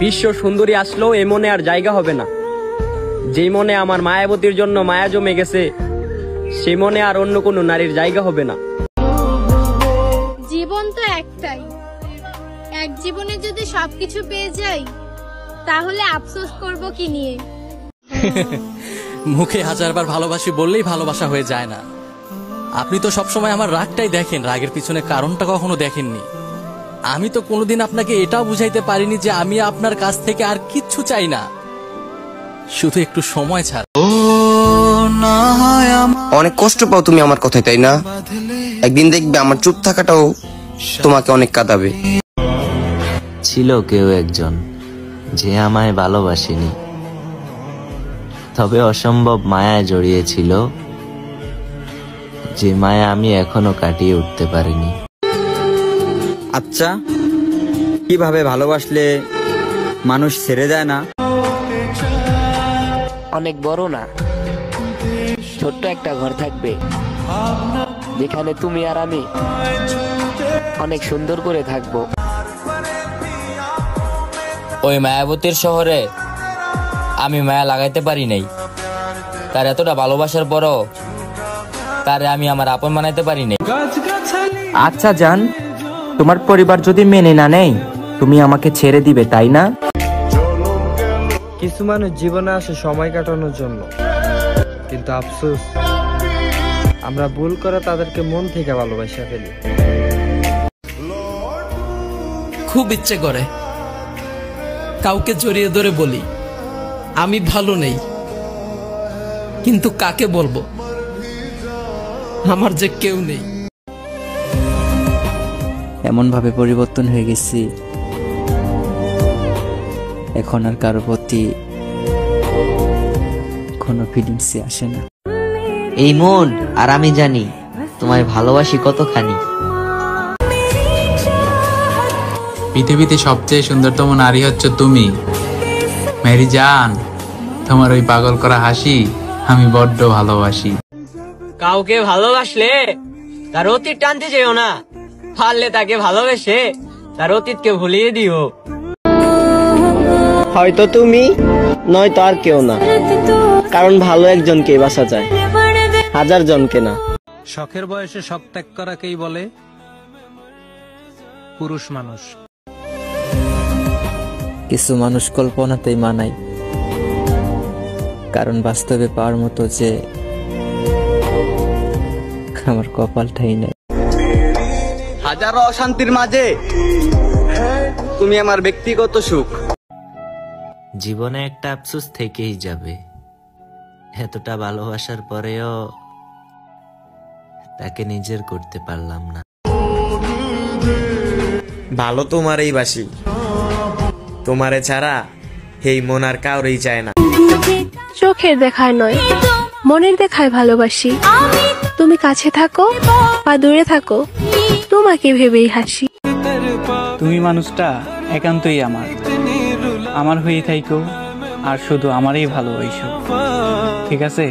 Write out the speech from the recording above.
বিশ্ব সুন্দরী আসলেও এ মনে আর জায়গা হবে না। যেই মনে আমার মায়াবতীর জন্য মায়া জমে গেছে, সেই মনে আর অন্য কোনো নারীর জায়গা হবে না। জীবন তো একটাই, এক জীবনে যদি সবকিছু পেয়ে যাই তাহলে আফসোস করব কি নিয়ে? মুখে হাজারবার ভালোবাসি বললেই ভালোবাসা হয়ে যায় না। আপনি তো সবসময় আমার রাগটাই দেখেন, রাগের পিছনে কারণটা কখনো দেখেননি। আমি তো কোনোদিন আপনাকে এটাও বুঝাইতে পারিনি যে আমি আপনার কাছ থেকে আর কিচ্ছু চাই না, শুধু একটু সময় ছাড়া। অনেক কষ্ট পাও তুমি আমার কথায়, তাই না? একদিন দেখবে আমার চুপ থাকাটাও তোমাকে অনেক কাঁদাবে। ছিল কেউ একজন যে আমায় ভালোবাসেনি, তবে অসম্ভব মায়ায় জড়িয়েছিল, যে মায়া আমি এখনো কাটিয়ে উঠতে পারিনি। আচ্ছা, কিভাবে ভালোবাসলে মানুষ ছেড়ে যায় না? অনেক বড় না, ছোট্ট একটা ঘর থাকবে যেখানে তুমি আর আমি অনেক সুন্দর করে থাকবো। ওই মায়াবতীর শহরে আমি মায়া লাগাইতে পারি নাই, তার এতটা ভালোবাসার পরও তারে আমি আমার আপন বানাইতে পারি নাই। আচ্ছা জান, তোমার পরিবার যদি মেনে না নেয় তুমি আমাকে ছেড়ে দিবে, তাই না? কিছু মানুষ জীবনে আসে সময় কাটানোর জন্য, কিন্তু আফসোস আমরা ভুল করে তাদেরকে মন থেকে ভালোবাসা ফেলি। খুব ইচ্ছে করে কাউকে জড়িয়ে ধরে বলি আমি ভালো নেই, কিন্তু কাকে বলবো? আমার যে কেউ নেই। এমন ভাবে পরিবর্তন হয়ে গেছি, এখন আর কারো প্রতি কোনো ফিলিংসই আসে না। এই মন আর আমি জানি তোমায় ভালোবাসি কতখানি। পৃথিবীতে সবচেয়ে সুন্দরতম নারী হচ্ছে তুমি মেরি জান। তোমার ওই পাগল করা হাসি আমি বড্ড ভালোবাসি। কাউকে ভালোবাসলে তার অতীত টানতে যেও না, পারলে তাকে ভালোবেসে তার অতীতকে ভুলিয়ে দিও। হয়তো তুমি নয়তো আর কেউ না, কারণ ভালো একজনকেই বাসা যায়, হাজার জনকে না। শখের বয়সে শখ ত্যাগ করাকেই বলে পুরুষ মানুষ। কিছু মানুষ কল্পনাতেই মানায়, কারণ বাস্তবে পাওয়ার মতো যে আমার কপালটাই নেই। হাজারো অশান্তির মাঝে তুমি আমার ব্যক্তিগত সুখ। জীবনে একটা আফসোস থেকেই যাবে, এতটা ভালোবাসার পরেও তাকে নিজের করতে পারলাম না। ভালো তোমারই বাসি, তোমারে ছাড়া এই মন আর কাউরেই চায় না। চোখের দেখায় নয়, মনের দেখায় ভালোবাসি। তুমি কাছে থাকো বা দূরে থাকো, তোমাকে ভেবেই হাসি। তুমি মানুষটা একান্তই আমার, আমার হয়ে থাইকো আর শুধু আমারই ভালোবাসো, ঠিক আছে?